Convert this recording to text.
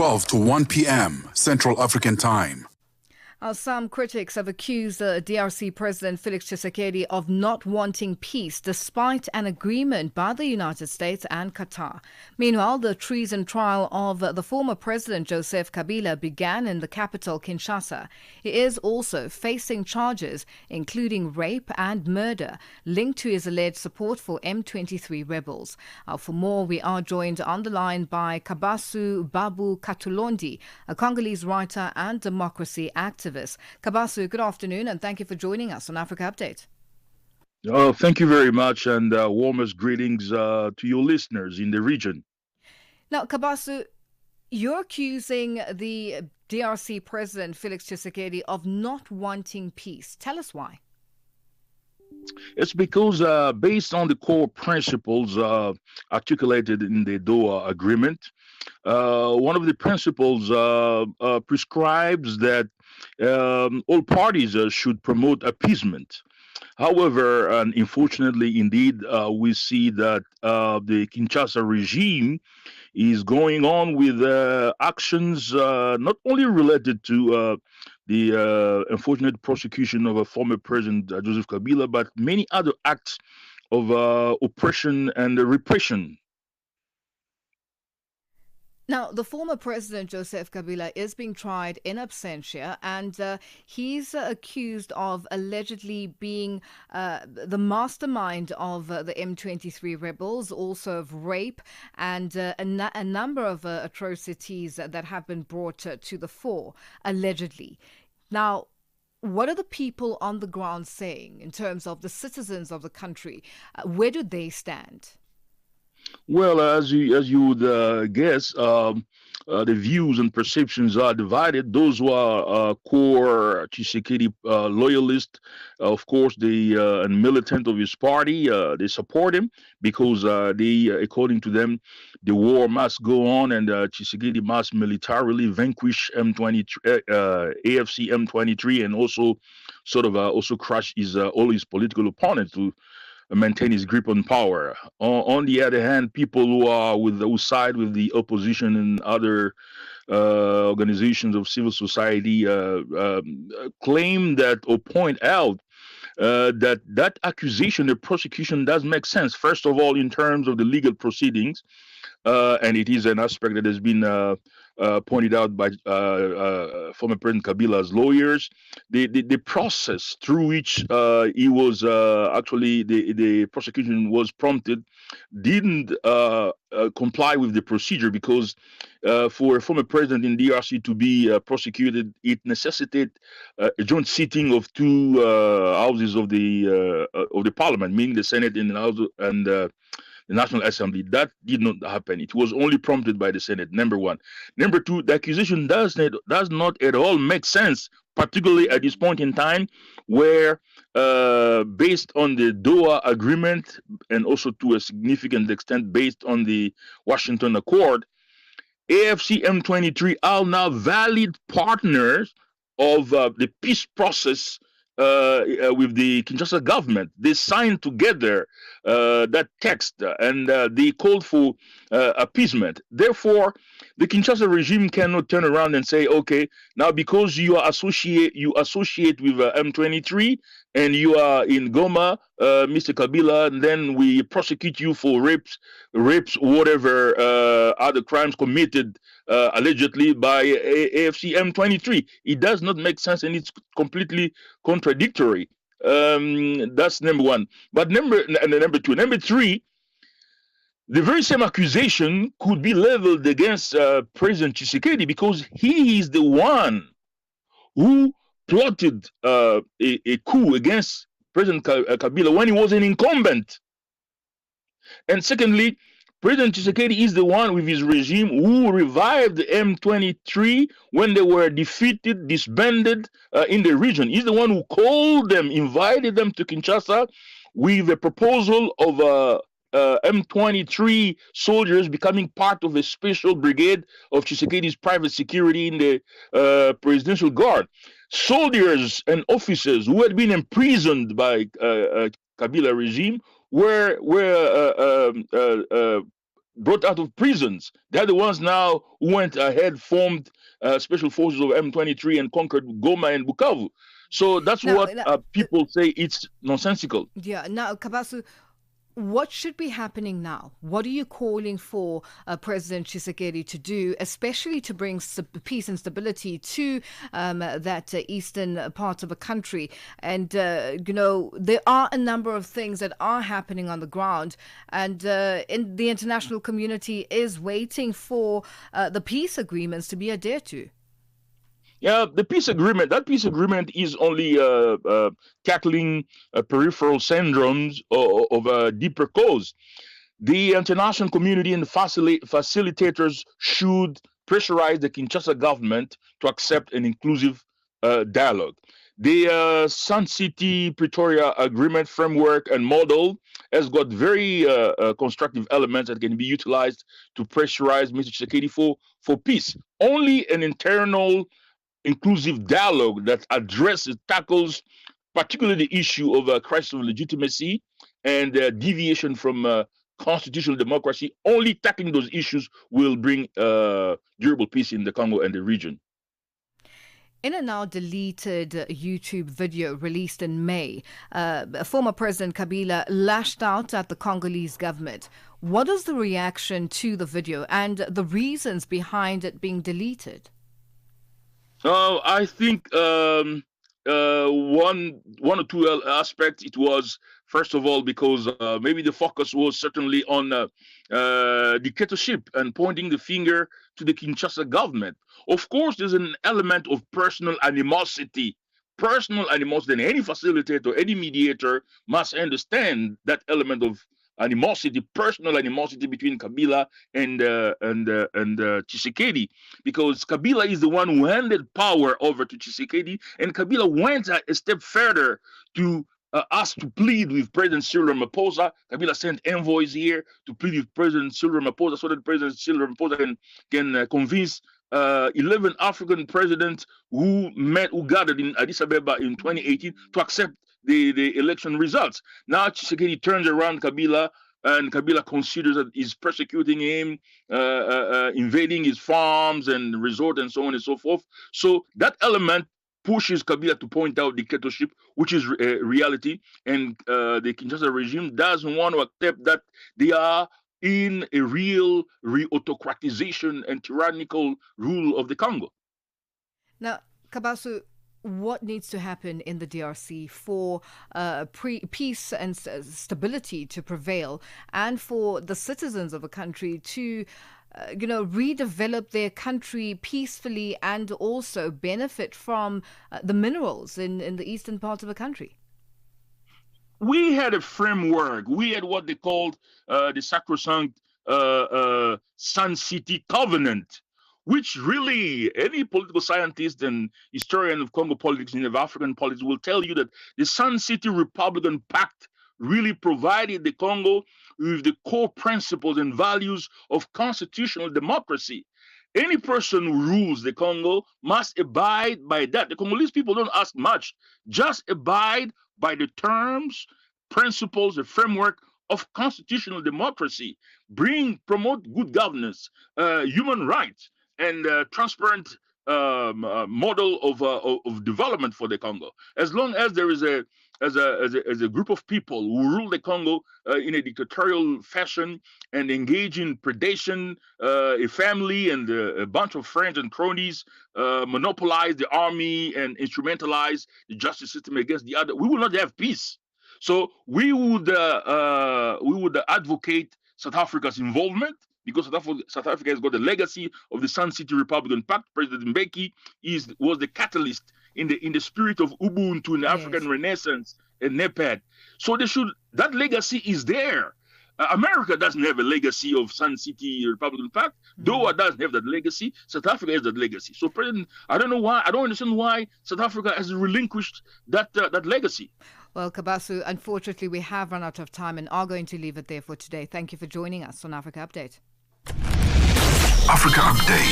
12 to 1 p.m. Central African Time. Some critics have accused DRC President Felix Tshesikedi of not wanting peace despite an agreement by the United States and Qatar. Meanwhile, the treason trial of the former President Joseph Kabila began in the capital, Kinshasa. He is also facing charges including rape and murder linked to his alleged support for M23 rebels. For more, we are joined on the line by Kabasu Babu Katulondi, a Congolese writer and democracy activist. Kabasu, good afternoon, and thank you for joining us on Africa Update. Oh, thank you very much, and warmest greetings to your listeners in the region. Now, Kabasu, you're accusing the DRC President Felix Tshesikedi of not wanting peace. Tell us why. It's because based on the core principles articulated in the Doha Agreement, one of the principles prescribes that all parties should promote appeasement. However, and unfortunately, indeed, we see that the Kinshasa regime is going on with actions not only related to the unfortunate prosecution of a former president, Joseph Kabila, but many other acts of oppression and repression. Now, the former president, Joseph Kabila, is being tried in absentia, and he's accused of allegedly being the mastermind of the M23 rebels, also of rape and a number of atrocities that have been brought to the fore, allegedly. Now, what are the people on the ground saying in terms of the citizens of the country? Where do they stand? Well, as you would guess, the views and perceptions are divided. Those who are core Tshisekedi loyalists, of course, and militant of his party, they support him because according to them, the war must go on and Tshisekedi must militarily vanquish M23, AFC M23, and also sort of also crush all his political opponents to maintain his grip on power. On the other hand, people who side with the opposition and other organizations of civil society claim that or point out that accusation, the prosecution, does make sense. First of all, in terms of the legal proceedings, and it is an aspect that has been pointed out by former President Kabila's lawyers. The process through which he was actually the prosecution was prompted didn't comply with the procedure because for a former president in DRC to be prosecuted, it necessitated a joint sitting of two houses of the parliament, meaning the Senate and the National Assembly. That did not happen. It was only prompted by the Senate, number one. Number two, the accusation does not at all make sense, particularly at this point in time where, based on the Doha Agreement and also to a significant extent based on the Washington Accord, AFC M23 are now valid partners of the peace process with the Kinshasa government. They signed together that text and they called for appeasement. Therefore, the Kinshasa regime cannot turn around and say, okay, now because you associate with M23 and you are in Goma, Mr. Kabila, and then we prosecute you for rapes, whatever other crimes committed allegedly by AFC M23. It does not make sense, and it's completely contradictory. That's number one. But number two, number three, the very same accusation could be leveled against President Tshisekedi because he is the one who plotted a coup against President Kabila when he was an incumbent. And secondly, President Tshisekedi is the one with his regime who revived the M23 when they were defeated, disbanded in the region. He's the one who called them, invited them to Kinshasa with a proposal of M23 soldiers becoming part of a special brigade of Tshisekedi's private security in the presidential guard. Soldiers and officers who had been imprisoned by Kabila regime were brought out of prisons. They're the ones now who went ahead, formed special forces of M23 and conquered Goma and Bukavu. So that's what people say it's nonsensical. Yeah. Now, Kabasu, what should be happening now? What are you calling for President Tshisekedi to do, especially to bring peace and stability to that eastern part of the country? And, there are a number of things that are happening on the ground, and the international community is waiting for the peace agreements to be adhered to. Yeah, that peace agreement is only tackling peripheral syndromes of a deeper cause. The international community and facilitators should pressurize the Kinshasa government to accept an inclusive dialogue. The Sun City Pretoria Agreement framework and model has got very constructive elements that can be utilized to pressurize Mr. Tshisekedi for peace. Only an internal inclusive dialogue that tackles particularly the issue of a crisis of legitimacy and deviation from constitutional democracy. Only tackling those issues will bring durable peace in the Congo and the region. In a now deleted YouTube video released in May, former President Kabila lashed out at the Congolese government. What is the reaction to the video and the reasons behind it being deleted? I think one or two aspects. It was, first of all, because maybe the focus was certainly on dictatorship and pointing the finger to the Kinshasa government. Of course, there's an element of personal animosity. Personal animosity, and any facilitator, any mediator must understand that element of animosity, personal animosity between Kabila and Tshisekedi, because Kabila is the one who handed power over to Tshisekedi, and Kabila went a step further to ask to plead with President Cyril Ramaphosa. Kabila sent envoys here to plead with President Cyril Ramaphosa so that President Cyril Ramaphosa can convince 11 African presidents who gathered in Addis Ababa in 2018 to accept the election results. Now Tshisekedi turns around Kabila, and Kabila considers that he's persecuting him, invading his farms and resort and so on and so forth. So that element pushes Kabila to point out dictatorship, which is reality, and the Kinshasa regime doesn't want to accept that they are in a real autocratization and tyrannical rule of the Congo. Now, Kabasu, what needs to happen in the DRC for peace and stability to prevail, and for the citizens of a country to redevelop their country peacefully and also benefit from the minerals in the eastern part of the country? We had a framework. We had what they called the sacrosanct Sun City Covenant, which really any political scientist and historian of Congo politics and of African politics will tell you that the Sun City Republican Pact really provided the Congo with the core principles and values of constitutional democracy. Any person who rules the Congo must abide by that. The Congolese people don't ask much, just abide by the terms, principles, the framework of constitutional democracy. Promote good governance, human rights, and transparent model of development for the Congo. As long as there is a group of people who rule the Congo in a dictatorial fashion and engage in predation, a family and a bunch of friends and cronies monopolize the army and instrumentalize the justice system against the other, we will not have peace. So we would advocate South Africa's involvement, because South Africa has got the legacy of the Sun City Republican Pact. President Mbeki was the catalyst in the spirit of Ubuntu and African Renaissance and NEPAD. So that legacy is there. America doesn't have a legacy of Sun City Republican Pact. Doha doesn't have that legacy. South Africa has that legacy. So I don't understand why South Africa has relinquished that legacy. Well, Kabasu, unfortunately, we have run out of time and are going to leave it there for today. Thank you for joining us on Africa Update. Africa Update.